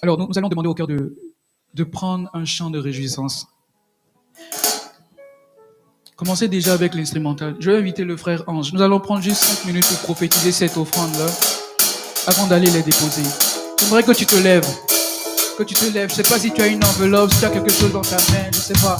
Alors, nous allons demander au cœur de prendre un chant de réjouissance. Commencez déjà avec l'instrumental. Je vais inviter le frère Ange. Nous allons prendre juste 5 minutes pour prophétiser cette offrande-là avant d'aller les déposer. J'aimerais que tu te lèves. Que tu te lèves. Je ne sais pas si tu as une enveloppe, si tu as quelque chose dans ta main. Je ne sais pas.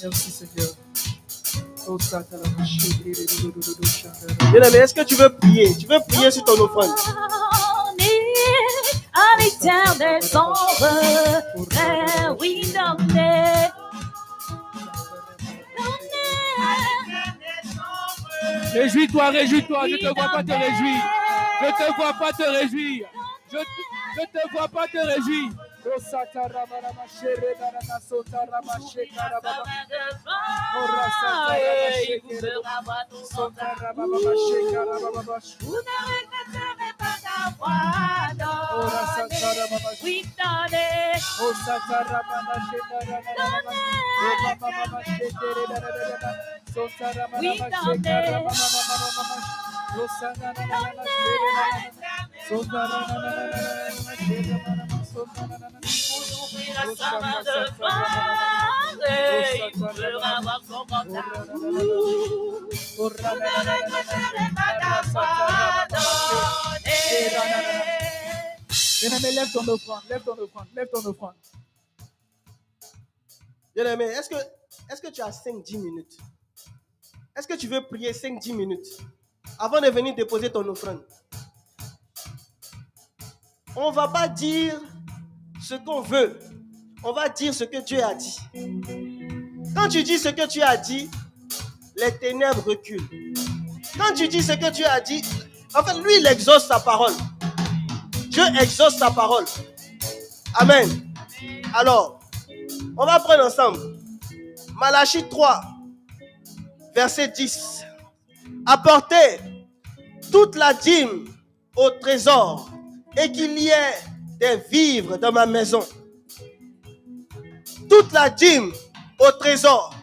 Merci Seigneur. Bien-aimé, est-ce que tu veux prier? Tu veux prier sur ton offrande? À l'éternel sombre, oui, donnez. Réjouis-toi, réjouis-toi. Je ne te vois pas te réjouir. Je ne te vois pas te réjouir. Je ne te vois pas te réjouir. Oui, donnez. Bien-aimé, lève ton offrande, lève ton offrande, lève ton offrande. Bien-aimé, est-ce que tu as 5-10 minutes? Est-ce que tu veux prier 5-10 minutes avant de venir déposer ton offrande? On ne va pas dire ce qu'on veut. On va dire ce que Dieu a dit. Quand tu dis ce que tu as dit, les ténèbres reculent. Quand tu dis ce que Dieu a dit, en fait, lui, il exauce sa parole. Dieu exauce sa parole. Amen. Alors, on va prendre ensemble Malachie 3, verset 10. Apportez toute la dîme au trésor et qu'il y ait des vivres dans ma maison. Toute la dîme au trésor.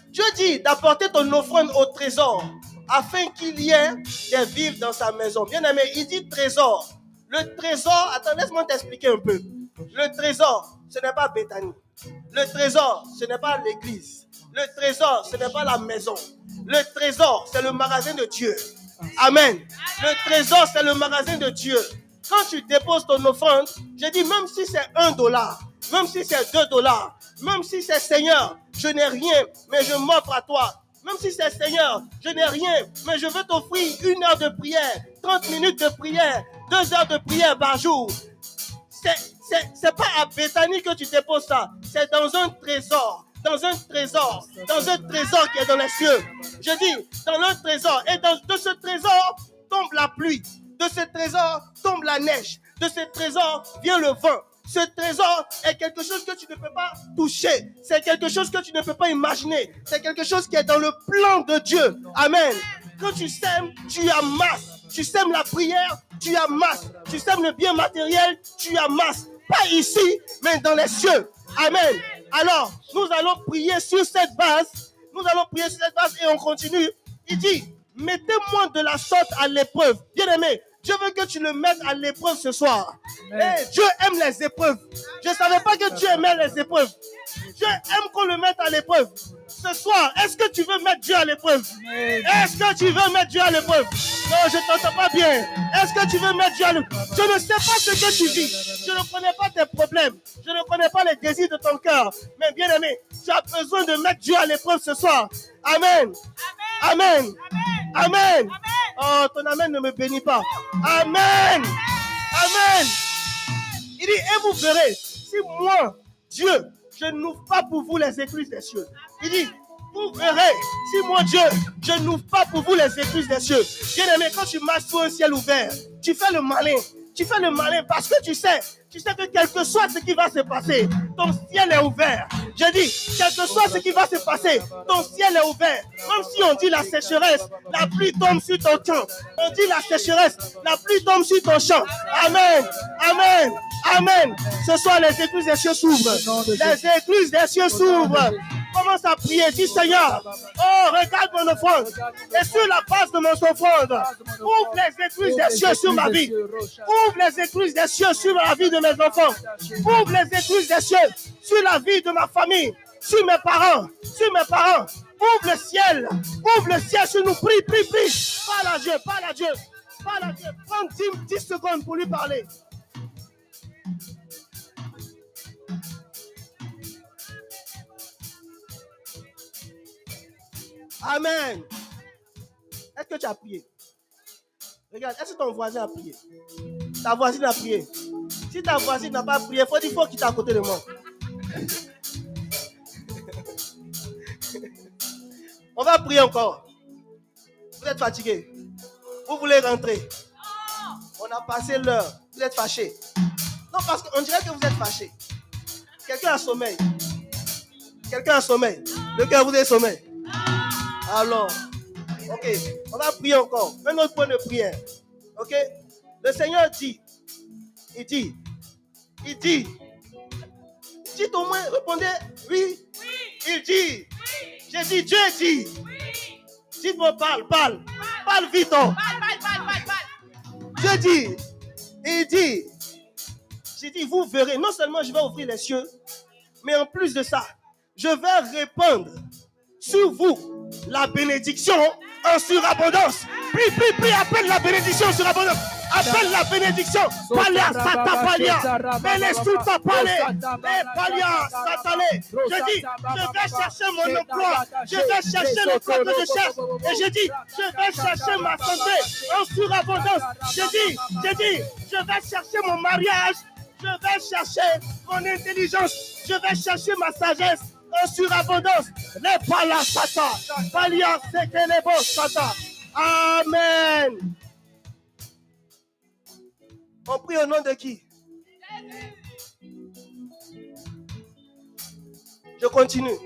Dieu dit d'apporter ton offrande au trésor afin qu'il y ait des vivres dans sa maison. Bien aimé, il dit trésor. Le trésor, attends, laisse-moi t'expliquer un peu. Le trésor, ce n'est pas Béthanie. Le trésor, ce n'est pas l'église. Le trésor, ce n'est pas la maison. Le trésor, c'est le magasin de Dieu. Amen. Le trésor, c'est le magasin de Dieu. Quand tu déposes ton offrande, je dis même si c'est $1, même si c'est $2, même si c'est Seigneur, je n'ai rien, mais je m'offre à toi. Même si c'est Seigneur, je n'ai rien, mais je veux t'offrir 1 heure de prière, 30 minutes de prière, 2 heures de prière par jour. C'est pas à Béthanie que tu déposes ça, c'est dans un trésor. Dans un trésor qui est dans les cieux. Je dis, dans le trésor. Et de ce trésor tombe la pluie. De ce trésor tombe la neige. De ce trésor vient le vent. Ce trésor est quelque chose que tu ne peux pas toucher. C'est quelque chose que tu ne peux pas imaginer. C'est quelque chose qui est dans le plan de Dieu. Amen. Quand tu sèmes, tu amasses. Tu sèmes la prière, tu amasses. Tu sèmes le bien matériel, tu amasses. Pas ici, mais dans les cieux. Amen. Alors, nous allons prier sur cette base. Nous allons prier sur cette base et on continue. Il dit, mettez-moi de la sorte à l'épreuve. Bien-aimé, Dieu veut que tu le mettes à l'épreuve ce soir. Et Dieu aime les épreuves. Je ne savais pas que Dieu aimait les épreuves. Dieu aime qu'on le mette à l'épreuve. Ce soir, est-ce que tu veux mettre Dieu à l'épreuve? Est-ce que tu veux mettre Dieu à l'épreuve? Non, je ne t'entends pas bien. Est-ce que tu veux mettre Dieu à l'épreuve? Je ne sais pas ce que tu vis. Je ne connais pas tes problèmes. Je ne connais pas les désirs de ton cœur. Mais bien aimé, tu as besoin de mettre Dieu à l'épreuve ce soir. Amen. Amen. Amen. Oh, ton amen ne me bénit pas. Amen. Amen. Il dit, et vous verrez, si moi, Dieu, je n'ouvre pas pour vous les écluses des cieux. Il dit, vous verrez, si moi Dieu, je n'ouvre pas pour vous les écluses des cieux. Bien aimé, quand tu marches sous un ciel ouvert, tu fais le malin. Tu fais le malin parce que tu sais que quel que soit ce qui va se passer, ton ciel est ouvert. Je dis, quel que soit ce qui va se passer, ton ciel est ouvert. Même si on dit la sécheresse, la pluie tombe sur ton champ. On dit la sécheresse, la pluie tombe sur ton champ. Amen. Amen. Amen. Ce soir, les écluses des cieux s'ouvrent. Les écluses des cieux s'ouvrent. Commence à prier. Dis Seigneur, oh, regarde mon offrande. Et sur la base de mon offrande, ouvre les écluses des cieux sur ma vie. Ouvre les écluses des cieux sur la vie de mes enfants. Ouvre les écluses des cieux sur la vie de ma famille, sur mes parents, sur mes parents. Ouvre le ciel sur nous. Prie, prie, prie. Parle à Dieu, parle à Dieu, parle à Dieu. Prends 10 secondes pour lui parler. Amen. Est-ce que tu as prié? Regarde, est-ce que ton voisin a prié? Ta voisine a prié. Si ta voisine n'a pas prié, il faut qu'il est à côté de moi. On va prier encore. Vous êtes fatigué. Vous voulez rentrer. On a passé l'heure. Vous êtes fâché. Non, parce qu'on dirait que vous êtes fâché. Quelqu'un a sommeil. Quelqu'un a sommeil. Le cœur, vous avez sommeil. Alors, ok, on va prier encore. Un autre point de prière. Ok, le Seigneur dit, dites au moins, répondez, oui. Il dit, j'ai dit, Dieu dit. Dites-moi, parle vite. Dieu dit, il dit, j'ai dit, vous verrez, non seulement je vais ouvrir les cieux, mais en plus de ça, je vais répandre sur vous la bénédiction en surabondance. Prie, appelle la bénédiction en surabondance. Appelle la bénédiction. Palia, sata palia. Mele suta pale. Palia, satale. Je dis, je vais chercher mon emploi. Je vais chercher l'emploi que je cherche. Et je dis, je vais chercher ma santé en surabondance. Je dis, je vais chercher mon mariage. Je vais chercher mon intelligence. Je vais chercher ma sagesse. En surabondance, les palasata, palia sekelebo sata. Amen. On prie au nom de qui? Je continue.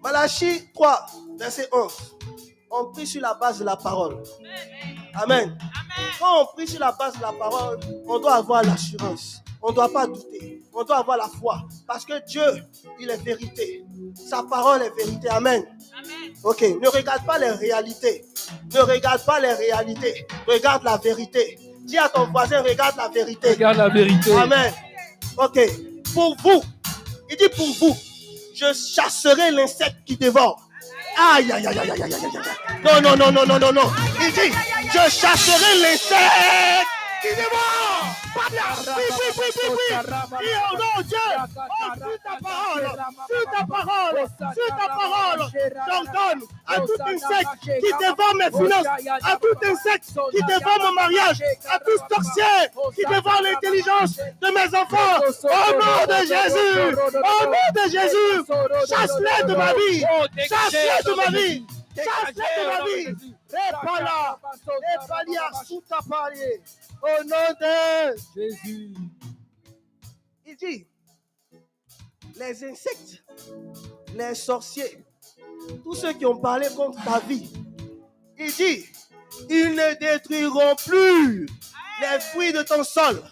Malachie 3, verset 11. On prie sur la base de la parole. Amen. Quand on prie sur la base de la parole, on doit avoir l'assurance. On ne doit pas douter. On doit avoir la foi. Parce que Dieu, il est vérité. Sa parole est vérité. Amen. Ok, ne regarde pas les réalités. Ne regarde pas les réalités. Regarde la vérité. Dis à ton voisin, regarde la vérité. Regarde la vérité. Amen. Ok, pour vous, il dit pour vous, je chasserai l'insecte qui dévore. Aïe, aïe, aïe, aïe, aïe, aïe, aïe. Non. Il dit, je chasserai l'insecte qui dévore. Oui. Oh non, Dieu. Oh, sur ta parole. J'ordonne à tout insecte qui dévore mes finances, à tout insecte qui dévore mon mariage, à tout sorcier qui dévore l'intelligence de mes enfants. Au nom de Jésus. Chasse-les de ma vie. Chasse-les de ma vie. Au nom de Jésus. Il dit, les insectes, les sorciers, tous ceux qui ont parlé contre ta vie, il dit, ils ne détruiront plus les fruits de ton sol.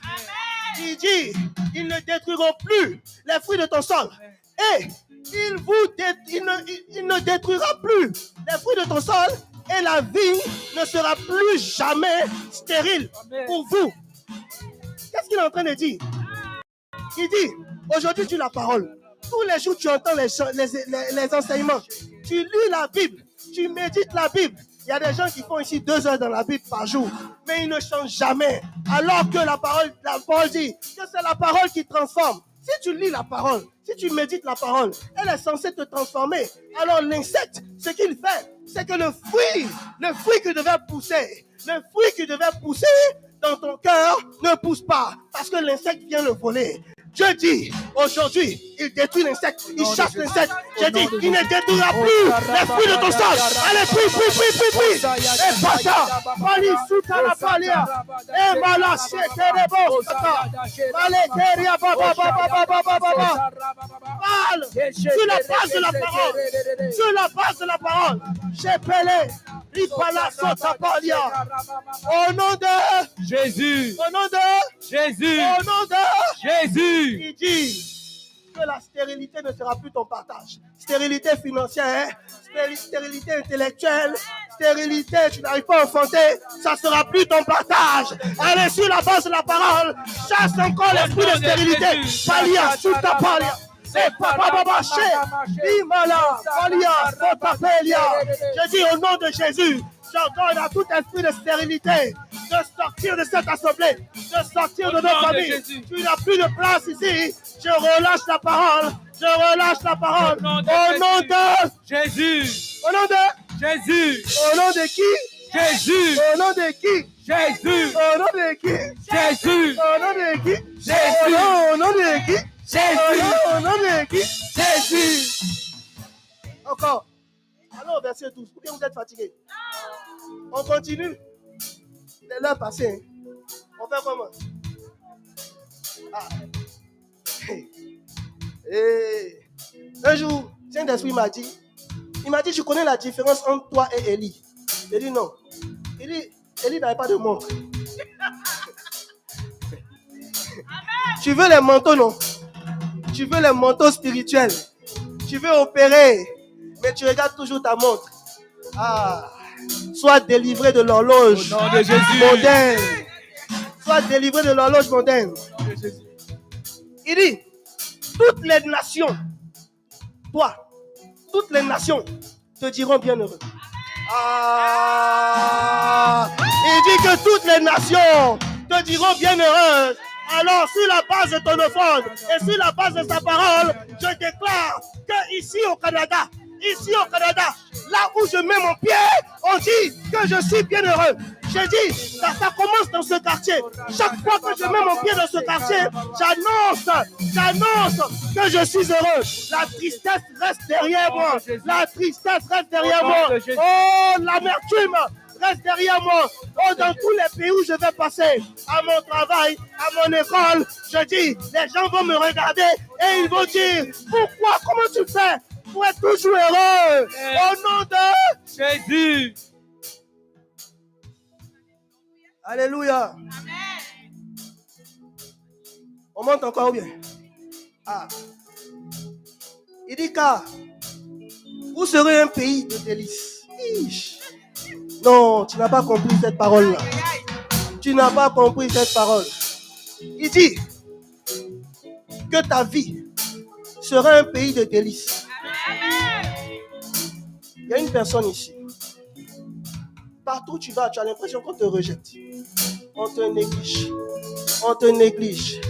Il dit, ils ne détruiront plus les fruits de ton sol. Et il ne détruira plus les fruits de ton sol. Et la vigne ne sera plus jamais stérile pour vous. Qu'est-ce qu'il est en train de dire? Il dit, aujourd'hui tu la parole. Tous les jours tu entends les enseignements. Tu lis la Bible, tu médites la Bible. Il y a des gens qui font ici 2 heures dans la Bible par jour, mais ils ne changent jamais. Alors que la parole dit que c'est la parole qui transforme. Si tu lis la parole, si tu médites la parole, elle est censée te transformer. Alors l'insecte, ce qu'il fait, c'est que le fruit qui devait pousser dans ton cœur ne pousse pas parce que l'insecte vient le voler. Dieu dit, aujourd'hui, il détruit l'insecte, il chasse l'insecte. J'ai dit, il ne détruira plus les fruits de ton sol. Allez, prie. Et pas ça. Pali souta la palia. Et mala shekerebo sata. Malekeria baba. Parle sur la base de la parole. Sur la base de la parole. J'ai pelé. Au nom de Jésus. Au nom de Jésus. Au nom de Jésus. Il dit que la stérilité ne sera plus ton partage. Stérilité financière, stérilité intellectuelle, stérilité, tu n'arrives pas à enfanter, ça ne sera plus ton partage. Allez sur la base de la parole, chasse encore l'esprit de stérilité. Palia, chuta palia. C'est papa babaché, imala, palia, sotapelia. Je dis au nom de Jésus, j'ordonne à tout esprit de stérilité de sortir de cette assemblée, de sortir de notre famille. Tu n'as plus de place ici. Je relâche la parole. Je relâche la parole. Au nom de Jésus. Au nom de Jésus. Au nom de qui? Jésus. Au nom de qui? Jésus. Au nom de qui? Jésus. Au nom de qui? Jésus. Au nom de qui? Jésus. Au nom de qui? Jésus. Encore. Allons au verset 12. Ou bien vous êtes fatigués? On continue. C'est l'heure passée. Hein. On fait comment? Ah. Hey. Un jour, Saint-Esprit m'a dit, il m'a dit, je connais la différence entre toi et Élie. J'ai dit non. Il dit, Élie n'avait pas de montre. Tu veux les manteaux, non? Tu veux les manteaux spirituels. Tu veux opérer, mais tu regardes toujours ta montre. Ah. Sois délivré de l'horloge mondaine. Sois délivré de l'horloge mondaine. Il dit, toutes les nations, toi, toutes les nations te diront bienheureux. Ah, il dit que toutes les nations te diront bienheureuses. Alors, sur la base de ton offrande et sur la base de sa parole, je déclare que ici au Canada, là où je mets mon pied, on dit que je suis bienheureux. Je dis, ça commence dans ce quartier. Chaque fois que je mets mon pied dans ce quartier, j'annonce que je suis heureux. La tristesse reste derrière moi. La tristesse reste derrière moi. Oh, l'amertume reste derrière moi. Oh, dans tous les pays où je vais passer, à mon travail, à mon école, je dis, les gens vont me regarder et ils vont dire, pourquoi, comment tu fais pour être toujours heureux? Au nom de Jésus. Alléluia. Amen. On monte encore bien. Ah. Il dit car vous serez un pays de délices. Non, tu n'as pas compris cette parole-là. Tu n'as pas compris cette parole. Il dit que ta vie sera un pays de délices. Il y a une personne ici. Partout où tu vas, tu as l'impression qu'on te rejette. On te néglige. On te néglige.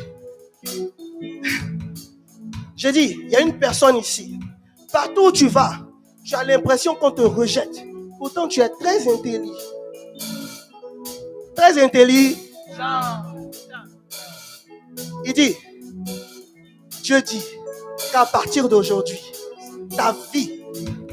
Je dis, il y a une personne ici. Partout où tu vas, tu as l'impression qu'on te rejette. Pourtant, tu es très intelligent. Très intelligent. Il dit, Dieu dit qu'à partir d'aujourd'hui, ta vie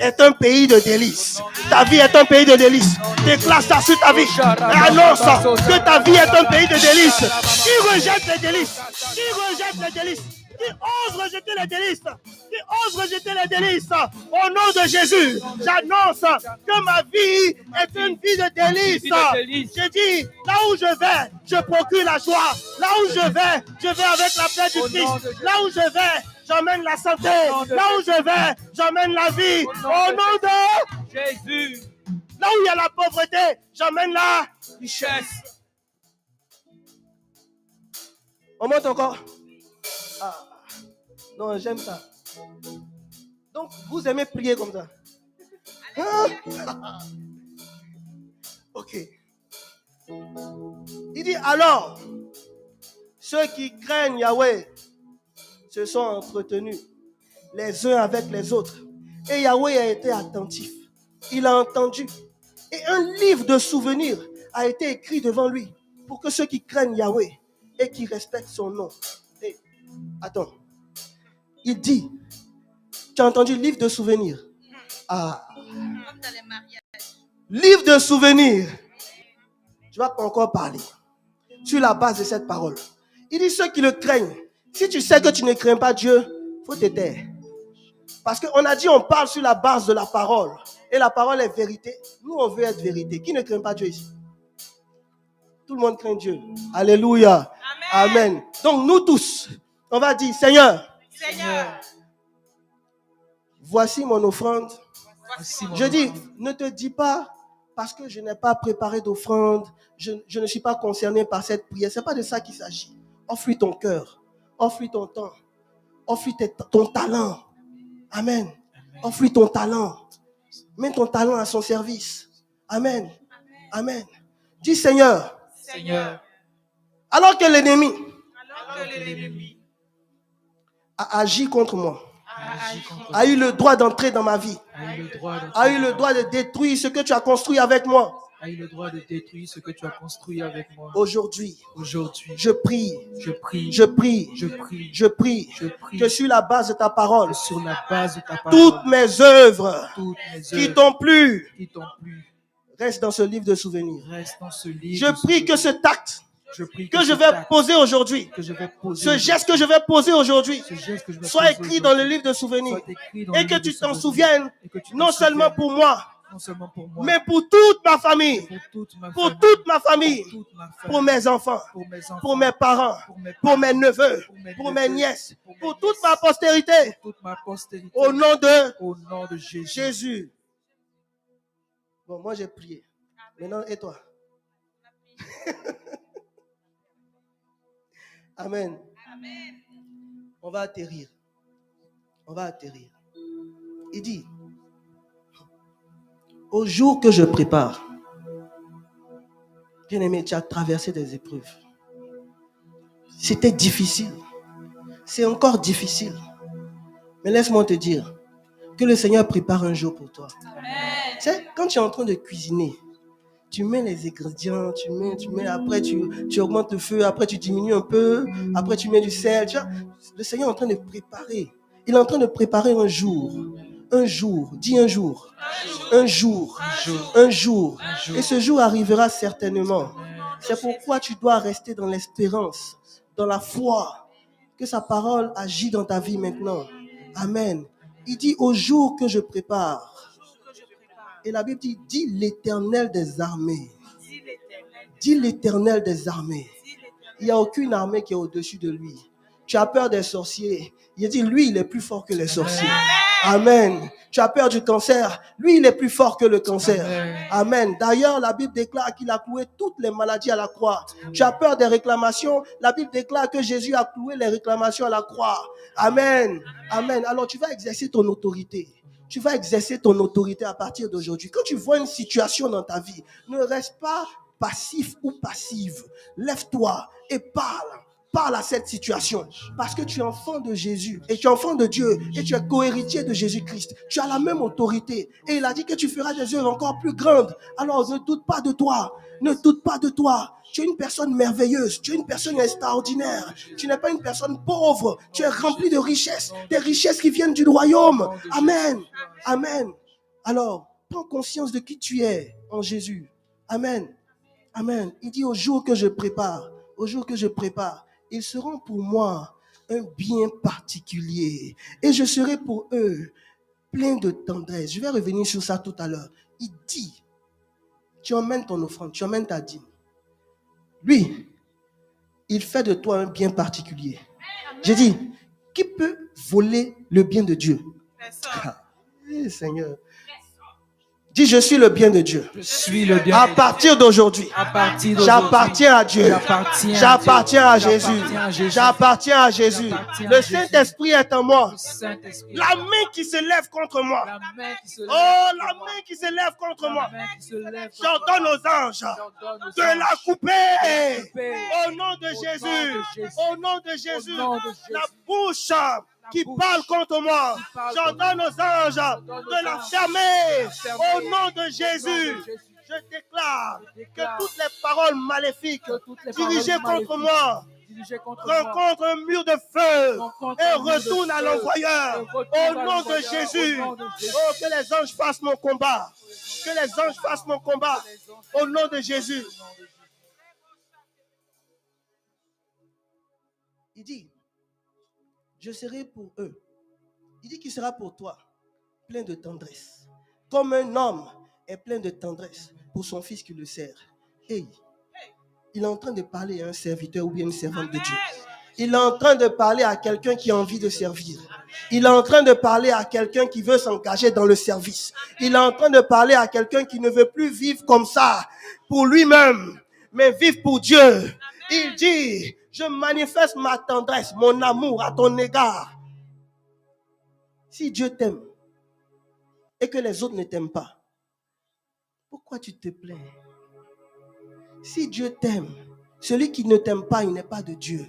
est un pays de délices. Ta vie est un pays de délices. Déclare ça sur ta vie. Et annonce que ta vie est un pays de délices. Qui rejette les délices? Qui rejette les délices? Qui ose rejeter les délices? Qui ose rejeter les délices? Au nom de Jésus, j'annonce que ma vie est une vie de délices. Je dis, là où je vais, je procure la joie. Là où je vais avec la paix du Christ. Là où je vais, j'emmène la santé. Là où je vais, j'emmène la vie. Au nom de Jésus. Là où il y a la pauvreté, j'emmène la richesse. On monte encore. Ah. Non, j'aime ça. Donc, vous aimez prier comme ça. Hein? Ok. Il dit alors, ceux qui craignent Yahweh se sont entretenus les uns avec les autres. Et Yahweh a été attentif. Il a entendu. Et un livre de souvenirs a été écrit devant lui pour que ceux qui craignent Yahweh et qui respectent son nom. Et, attends. Il dit, tu as entendu livre de souvenirs? Ah. Livre de souvenirs. Je ne vais pas encore parler. Sur la base de cette parole. Il dit ceux qui le craignent. Si tu sais que tu ne crains pas Dieu, il faut te taire. Parce qu'on a dit on parle sur la base de la parole. et la parole est vérité. Nous, on veut être vérité. Qui ne craint pas Dieu ici? Tout le monde craint Dieu. Alléluia. Amen. Donc, nous tous, on va dire, Seigneur, voici mon offrande. Je dis, ne te dis pas, parce que je n'ai pas préparé d'offrande, je ne suis pas concerné par cette prière. Ce n'est pas de ça qu'il s'agit. Offre-lui ton cœur, offre-lui ton temps, offre-lui ton talent. Amen. Offre-lui ton talent. Mets ton talent à son service. Amen. Amen. Dis Seigneur, alors que l'ennemi a agi contre moi, a eu le droit d'entrer dans ma vie, a eu le droit de détruire ce que tu as construit avec moi. A eu le droit de détruire ce que tu as construit avec moi. Aujourd'hui, je prie, que sur la base de ta parole, sur la base de ta parole, toutes mes œuvres qui t'ont plu, reste dans ce livre de souvenirs. Je prie que cet acte que je vais poser aujourd'hui, ce geste que je vais poser aujourd'hui, soit écrit dans le livre de souvenirs et que tu t'en souviennes non seulement pour moi, mais pour toute ma famille, pour mes enfants, pour mes parents, pour mes neveux, pour mes nièces, pour toute ma postérité, au nom de Jésus. Bon, moi j'ai prié. Maintenant, et toi? Amen. On va atterrir. Il dit, au jour que je prépare, bien-aimé, tu as traversé des épreuves. C'était difficile. C'est encore difficile. Mais laisse-moi te dire que le Seigneur prépare un jour pour toi. Tu sais, quand tu es en train de cuisiner, tu mets les ingrédients, tu mets, après tu augmentes le feu, après tu diminues un peu, après tu mets du sel. Tu vois, le Seigneur est en train de préparer. Il est en train de préparer un jour. Dis un jour. Et ce jour arrivera certainement. C'est pourquoi tu dois rester dans l'espérance, dans la foi, que sa parole agit dans ta vie maintenant. Amen. Il dit au jour que je prépare. Et la Bible dit, dis l'Éternel des armées. Dis l'Éternel des armées. Il n'y a aucune armée qui est au-dessus de lui. Tu as peur des sorciers. Il dit, lui, il est plus fort que les sorciers. Amen. Tu as peur du cancer. Lui, il est plus fort que le cancer. Amen. D'ailleurs, la Bible déclare qu'il a cloué toutes les maladies à la croix. Tu as peur des réclamations. La Bible déclare que Jésus a cloué les réclamations à la croix. Amen. Amen. Alors, tu vas exercer ton autorité. Tu vas exercer ton autorité à partir d'aujourd'hui. Quand tu vois une situation dans ta vie, ne reste pas passif ou passive. Lève-toi et parle. Parle à cette situation. Parce que tu es enfant de Jésus et tu es enfant de Dieu et tu es cohéritier de Jésus-Christ. Tu as la même autorité. Et il a dit que tu feras des œuvres encore plus grandes. Alors ne doute pas de toi. Ne doute pas de toi. Tu es une personne merveilleuse. Tu es une personne extraordinaire. Tu n'es pas une personne pauvre. Tu es rempli de richesses. Des richesses qui viennent du royaume. Amen. Amen. Alors, prends conscience de qui tu es en Jésus. Amen. Amen. Il dit au jour que je prépare, ils seront pour moi un bien particulier. Et je serai pour eux plein de tendresse. Je vais revenir sur ça tout à l'heure. Il dit, tu emmènes ton offrande, tu emmènes ta dîme. Lui, il fait de toi un bien particulier. J'ai dit, qui peut voler le bien de Dieu? Seigneur. Dis, je suis le bien de Dieu. Je suis le bien. À partir d'aujourd'hui, j'appartiens à Dieu. J'appartiens à Jésus. J'appartiens à Jésus. Le Saint-Esprit est en moi. La main qui se lève contre moi. Oh, la main qui se lève contre moi. J'ordonne aux anges de la couper. Au nom de Jésus. Au nom de Jésus. La bouche qui parle contre moi, j'ordonne aux anges de la fermer au nom de Jésus. Je déclare que toutes les paroles maléfiques dirigées contre moi rencontrent un mur de feu et retournent à l'envoyeur au nom de Jésus. Oh, que les anges fassent mon combat. Que les anges fassent mon combat au nom de Jésus. Il dit, je serai pour eux. Il dit qu'il sera pour toi plein de tendresse. comme un homme est plein de tendresse pour son fils qui le sert. Hey, il est en train de parler à un serviteur ou bien une servante de Dieu. Il est en train de parler à quelqu'un qui a envie de servir. Il est en train de parler à quelqu'un qui veut s'engager dans le service. Il est en train de parler à quelqu'un qui ne veut plus vivre comme ça pour lui-même, mais vivre pour Dieu. Il dit, je manifeste ma tendresse, mon amour à ton égard. Si Dieu t'aime et que les autres ne t'aiment pas, pourquoi tu te plains? Si Dieu t'aime, celui qui ne t'aime pas, il n'est pas de Dieu.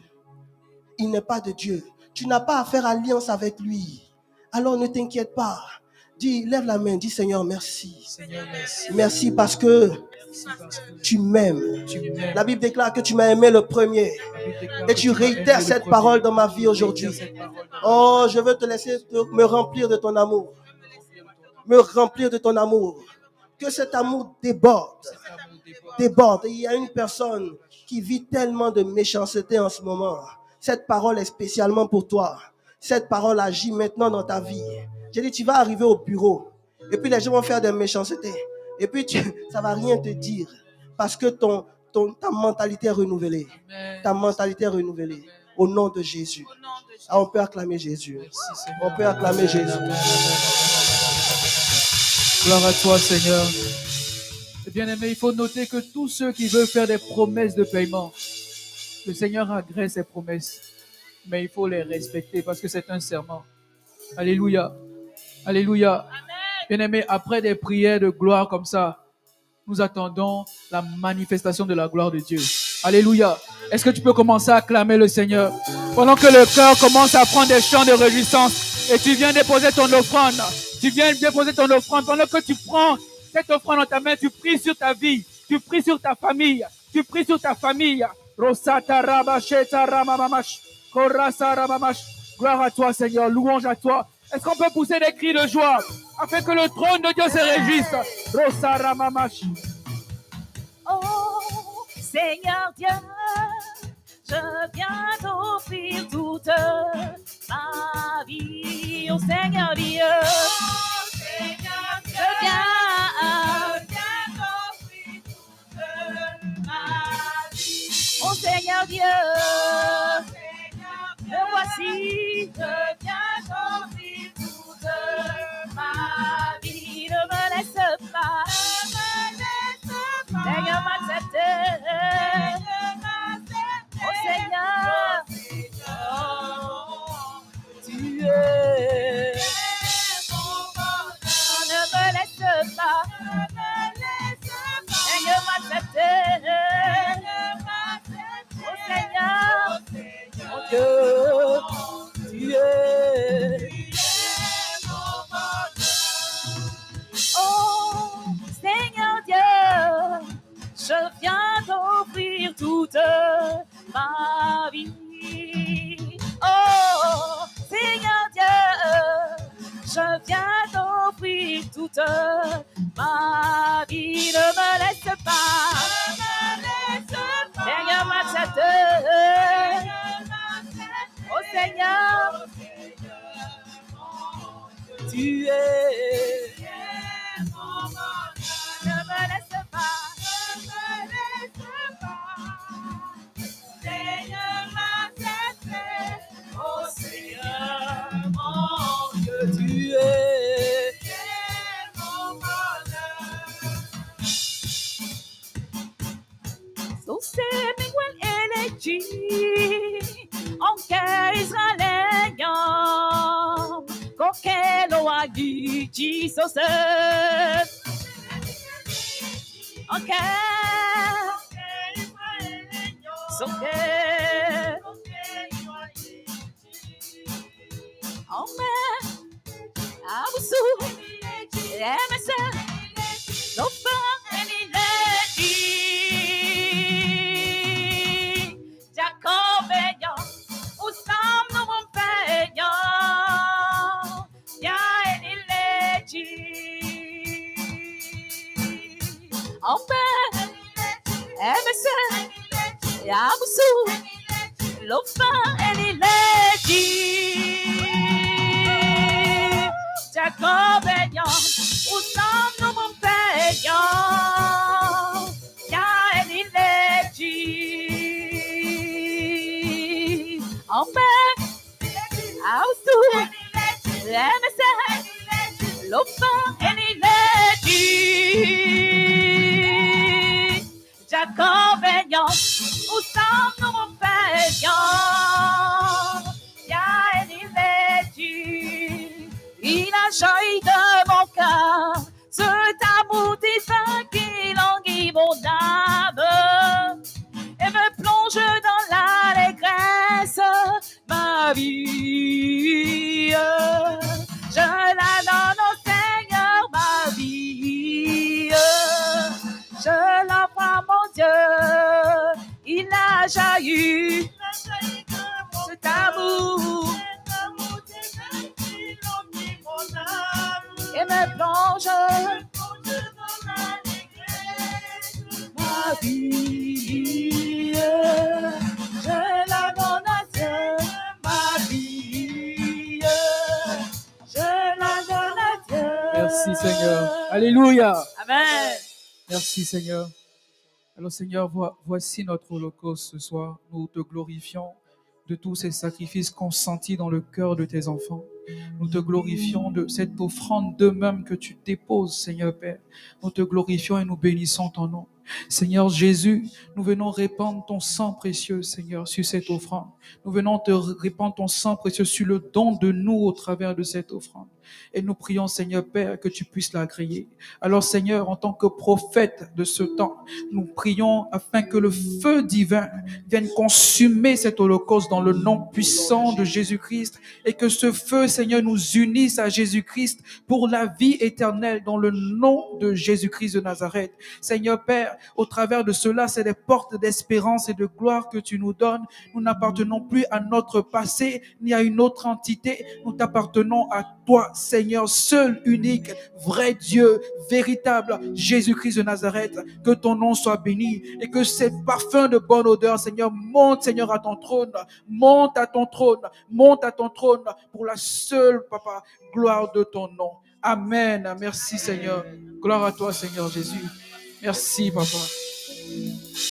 Il n'est pas de Dieu. Tu n'as pas à faire alliance avec lui. Alors ne t'inquiète pas. Dis, lève la main, dis Seigneur, merci. Seigneur, merci. Merci parce que Merci parce que tu m'aimes. tu m'aimes. La Bible déclare que tu m'as aimé le premier. Et tu réitères cette parole dans ma vie aujourd'hui. Oh, je veux te laisser me remplir de ton amour. Me remplir de ton amour. Que cet amour déborde. Déborde. Et il y a une personne qui vit tellement de méchanceté en ce moment. Cette parole est spécialement pour toi. Cette parole agit maintenant dans ta vie. J'ai dit, tu vas arriver au bureau. Et puis les gens vont faire des méchancetés. Et puis ça ne va rien te dire. Parce que ta mentalité est renouvelée. Ta mentalité est renouvelée. Au nom de Jésus. Ah, on peut acclamer Jésus. On peut acclamer Jésus. Gloire à toi, Seigneur. Et bien aimé, il faut noter que tous ceux qui veulent faire des promesses de paiement, le Seigneur agrée ses promesses. Mais il faut les respecter parce que c'est un serment. Alléluia. Alléluia. Bien aimé, après des prières de gloire comme ça, nous attendons la manifestation de la gloire de Dieu. Alléluia. Est-ce que tu peux commencer à acclamer le Seigneur pendant que le cœur commence à prendre des chants de réjouissance et tu viens déposer ton offrande. Tu viens déposer ton offrande. Pendant que tu prends cette offrande dans ta main, tu pries sur ta vie, tu pries sur ta famille, tu pries sur ta famille. Rosata rabasheta ramamamash, korasa ramamash. Gloire à toi, Seigneur. Louange à toi. Est-ce qu'on peut pousser des cris de joie afin que le trône de Dieu se réjouisse? Rosa ramamash. Oh, Seigneur Dieu, je viens t'offrir toute ma vie. Oh, Seigneur Dieu, je viens t'offrir toute ma vie. Oh, Seigneur Dieu, me voici, je viens t'offrir toute ma vie. Ne me laisse pas. Seigneur, m'accepte. Oh Seigneur, tu es. Ne me laisse pas. Seigneur, m'accepte. Oh Seigneur, mon Dieu, tu es. Oh Seigneur Dieu, je viens t'offrir toute ma vie. Oh, Seigneur Dieu, je viens t'offrir toute ma vie. Ne me laisse pas. Seigneur, m'accepte. Oh, Seigneur, tu es. Ne me laisse pas. Seigneur, m'accepte. Oh Seigneur, mon Dieu, tu es. Mon bonheur. So se Miguel elegy, onke Israelien, koke lo agi Jesus. Okay. So good. Oh man, I was so so fun and lady. Jacob Usam no one peña. Ya any lady. Oh man, Emerson. Yabusu, Lofa, and Elegy, Jacob and Young, père, austu, lemese, lofa, enileti. Jacob Vignon, où sommes nous mon père? Ya enileti. Il a joui de mon cœur, ce amour divin qui languit mon âme et me plonge dans l'allégresse, ma vie. Je la donne au Seigneur, ma vie. Je l'offre à mon Dieu, il a jailli cet amour et me plonge ma vie. Je la donne à Dieu, ma vie. Je la donne à Dieu. Merci Seigneur. Alléluia. Amen. Merci Seigneur. Alors Seigneur, voici notre holocauste ce soir. Nous te glorifions de tous ces sacrifices consentis dans le cœur de tes enfants. Nous te glorifions de cette offrande d'eux-mêmes que tu déposes, Seigneur Père. Nous te glorifions et nous bénissons ton nom. Seigneur Jésus, nous venons répandre ton sang précieux, Seigneur, sur cette offrande. Nous venons te répandre ton sang précieux sur le don de nous au travers de cette offrande. Et nous prions, Seigneur Père, que tu puisses l'agréer. Alors, Seigneur, en tant que prophète de ce temps, nous prions afin que le feu divin vienne consumer cet holocauste dans le nom puissant de Jésus-Christ et que ce feu, Seigneur, nous unisse à Jésus-Christ pour la vie éternelle dans le nom de Jésus-Christ de Nazareth. Seigneur Père, au travers de cela, c'est des portes d'espérance et de gloire que tu nous donnes. Nous n'appartenons plus à notre passé ni à une autre entité. Nous t'appartenons à toi, Seigneur, seul, unique, vrai Dieu, véritable, Jésus-Christ de Nazareth. Que ton nom soit béni et que ces parfums de bonne odeur, Seigneur, monte, Seigneur, à ton trône. Monte à ton trône. Monte à ton trône pour la seule, Papa, gloire de ton nom. Amen. Merci, Seigneur. Gloire à toi, Seigneur Jésus. Merci, Papa.